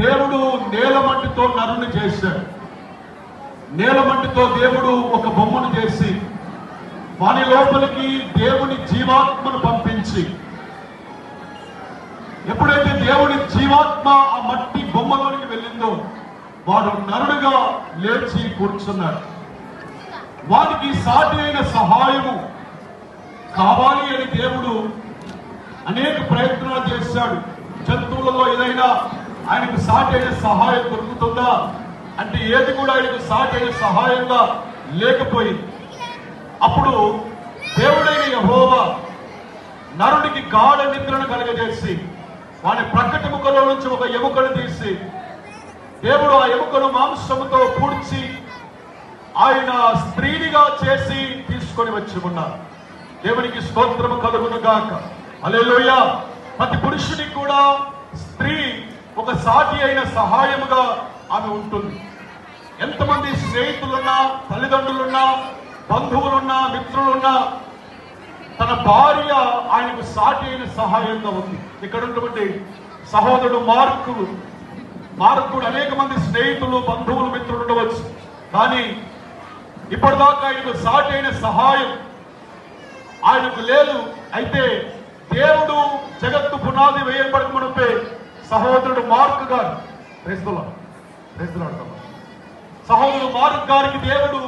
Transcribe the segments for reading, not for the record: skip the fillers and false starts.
దేవుడు నేలమట్టితో నరుని చేశాడు. నేలమట్టితో దేవుడు ఒక బొమ్మను చేసి వాని లోపలికి దేవుని జీవాత్మను పంపించి, ఎప్పుడైతే దేవుని జీవాత్మ ఆ మట్టి బొమ్మలోనికి వెళ్ళిందో వాడు నరుడుగా లేచి కూర్చున్నాడు. వానికి సాటి అయిన సహాయము కావాలి అని దేవుడు అనేక ప్రయత్నాలు చేశాడు. జంతువులలో ఏదైనా ఆయనకు సాటి అయిన సహాయం దొరుకుతుందా అంటే ఏది కూడా ఆయనకు సాటి అయిన సహాయంగా లేకపోయింది. అప్పుడు దేవుడైన యెహోవా నరునికి గాఢ నిద్రను కలుగజేసి వాని ప్రక్కటెముకలో నుంచి ఒక ఎముకను తీసి దేవుడు ఆ ఎముకను మాంసముతో పూడ్చి ఆయన స్త్రీనిగా చేసి తీసుకొని వచ్చి ఉన్నారు. దేవునికి స్తోత్రము కలుగును గాక. హల్లెలూయా. ప్రతి పురుషునికి కూడా స్త్రీ ఒక సాటి అయిన సహాయముగా ఆమె ఉంటుంది. ఎంతమంది స్నేహితులున్నా, తల్లిదండ్రులున్నా, బంధువులున్నా, మిత్రులున్నా తన భార్య ఆయనకు సాటి అయిన సహాయంగా ఉంది. ఇక్కడ ఉన్నటువంటి సహోదరుడు మార్కుడు అనేక మంది స్నేహితులు, బంధువులు, మిత్రులు ఉండవచ్చు. కానీ ఇప్పటిదాకా ఆయనకు సాటి అయిన సహాయం ఆయనకు లేదు. అయితే దేవుడు జగత్తు పునాది వేయబడక మునుపే సహోదరుడు మార్క్ గారు సహోదరుడు మార్క్ గారికి దేవుడు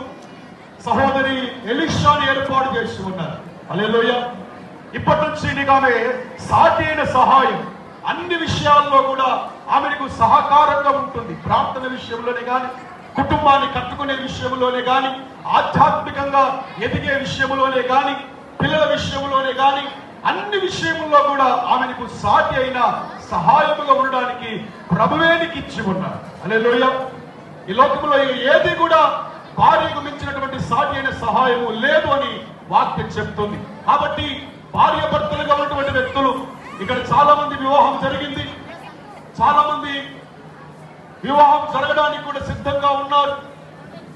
సహోదరి ఎలీషాని ఏర్పాటు చేసి ఉన్నారు. హల్లెలూయా. ఇప్పటి నుంచి నీకు ఆమె సాటి అయిన సహాయం అన్ని విషయాల్లో కూడా ఆమెకు సహకారంగా ఉంటుంది. ప్రార్థన విషయంలోనే కానీ, కుటుంబాన్ని కట్టుకునే విషయంలోనే కానీ, ఆధ్యాత్మికంగా ఎదిగే విషయంలోనే కానీ, పిల్లల విషయంలోనే కానీ, అన్ని విషయంలో కూడా ఆమెకు సాటి అయిన సహాయముగా ఉండడానికి ప్రభువేనికి ఇచ్చి ఉన్నారు. హల్లెలూయా. ఈ లోకంలో ఏది కూడా భార్యకు మించినటువంటి సాటి అయిన సహాయము లేదు అని వాక్యం చెప్తుంది. కాబట్టి భార్య భర్తలుగా ఉన్నటువంటి వ్యక్తులు ఇక్కడ చాలా మంది వివాహం జరిగింది, చాలా మంది వివాహం జరగడానికి కూడా సిద్ధంగా ఉన్నారు.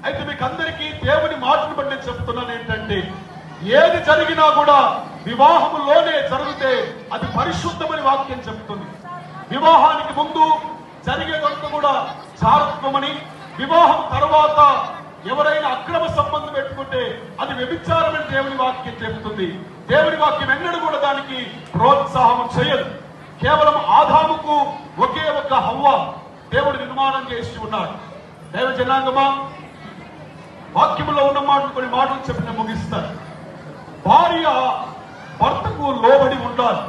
అయితే మీకు అందరికీ దేవుని మాటను బట్టి నేను చెప్తున్నాను ఏంటంటే, ఏది జరిగినా కూడా వివాహములోనే జరిగితే అది పరిశుద్ధమని వాక్యం చెప్తుంది. వివాహానికి ముందు జరిగేదంతా కూడా చారత్వమని, వివాహం తర్వాత ఎవరైనా అక్రమ సంబంధం పెట్టుకుంటే అది వ్యభిచారమని దేవుని వాక్యం చెప్తుంది. దేవుని వాక్యం ఎన్నడూ కూడా దానికి ప్రోత్సాహం చేయదు. కేవలం ఆదాముకు ఒకే ఒక హవ్వ దేవుడు నిర్మాణం చేసి ఉన్నాడు. దైవ జనాంగమా, వాక్యంలో ఉన్న మాటలు కొన్ని మాటలు చెప్పిన ముగిస్తారు. భార్య భర్తకు లోబడి ఉండాలి.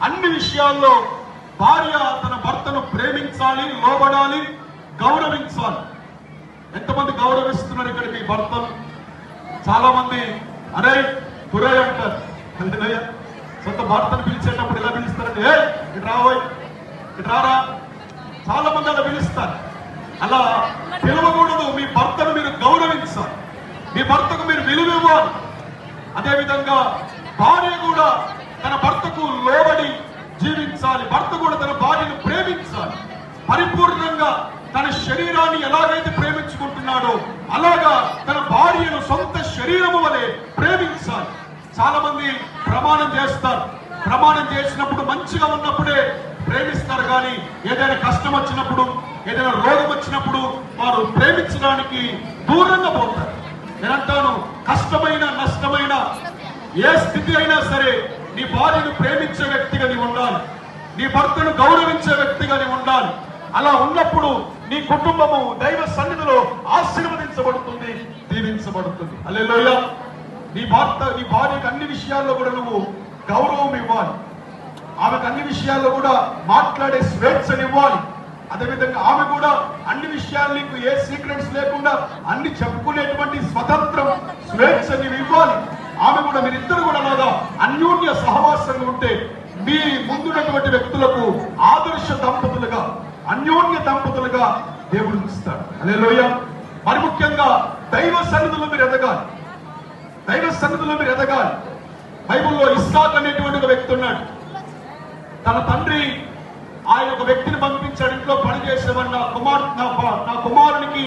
అన్ని విషయాల్లో భార్య తన భర్తను ప్రేమించాలి, లోబడాలి, గౌరవించాలి. ఎంతమంది గౌరవిస్తున్నారు ఇక్కడ మీ భర్తను? చాలా మంది అరే తురే అంటారు. అంతేనయ్యా, సొంత భర్తను పిలిచేటప్పుడు ఎలా పిలుస్తారంటే, ఏ ఇటు రాబోయ్, ఇటు రారా. చాలా మంది అలా పిలుస్తారు. అలా పిలవకూడదు. మీ భర్తను మీరు గౌరవించాలి, మీ భర్తకు మీరు విలువ ఇవ్వాలి. అదేవిధంగా భార్య కూడా తన భర్తకు లోబడి జీవించాలి. భర్త కూడా తన భార్యను ప్రేమించాలి. పరిపూర్ణంగా తన శరీరాన్ని ఎలాగైతే ప్రేమించుకుంటున్నాడో అలాగా తన భార్యను సొంత శరీరము వలె ప్రేమించాలి. చాలా మంది ప్రమాణం చేస్తారు. ప్రమాణం చేసినప్పుడు మంచిగా ఉన్నప్పుడే ప్రేమిస్తారు, కానీ ఏదైనా కష్టం వచ్చినప్పుడు, ఏదైనా రోగం వచ్చినప్పుడు వారు ప్రేమించడానికి దూరంగా పోతారు. నేనంటాను, కష్టమైన నష్టమైన ఏ స్థితి అయినా సరే నీ భార్యను ప్రేమించే వ్యక్తిగా నీ ఉండాలి, నీ భర్తను గౌరవించే వ్యక్తిగా నీ ఉండాలి. అలా ఉన్నప్పుడు నీ కుటుంబము దైవ సన్నిధిలో ఆశీర్వదించబడుతుంది, దీవించబడుతుంది. హల్లెలూయా. నీ భార్యకు అన్ని విషయాల్లో కూడా నువ్వు గౌరవం ఇవ్వాలి. ఆమెకు అన్ని విషయాల్లో కూడా మాట్లాడే స్వేచ్ఛనివ్వాలి. అదేవిధంగా ఆమె కూడా అన్ని విషయాలు నీకు ఏ సీక్రెట్స్ లేకుండా అన్ని చెప్పుకునేటువంటి స్వతంత్రం, స్వేచ్ఛ నీవు ఇవ్వాలి. ఆమె కూడా, మీరిద్దరు కూడా అలాగా అన్యోన్య సహవాసంగా ఉంటే మీ ముందున్నటువంటి వ్యక్తులకు ఆదర్శ దంపతులుగా, అన్యోన్య దంపతులుగా దేవుడు ఇస్తాడు. హల్లెలూయా. మరి ముఖ్యంగా దైవ సన్నిధిలో మీరు ఎదగాలి. దైవ సన్నిధిలో మీరు ఎదగాలి. బైబిల్లో ఇస్సాకు అనేటువంటి ఒక వ్యక్తి ఉన్నాడు. తన తండ్రి ఆయన ఒక వ్యక్తిని పంపించాడు, ఇంట్లో పని చేసేవాడు, నా కుమారునికి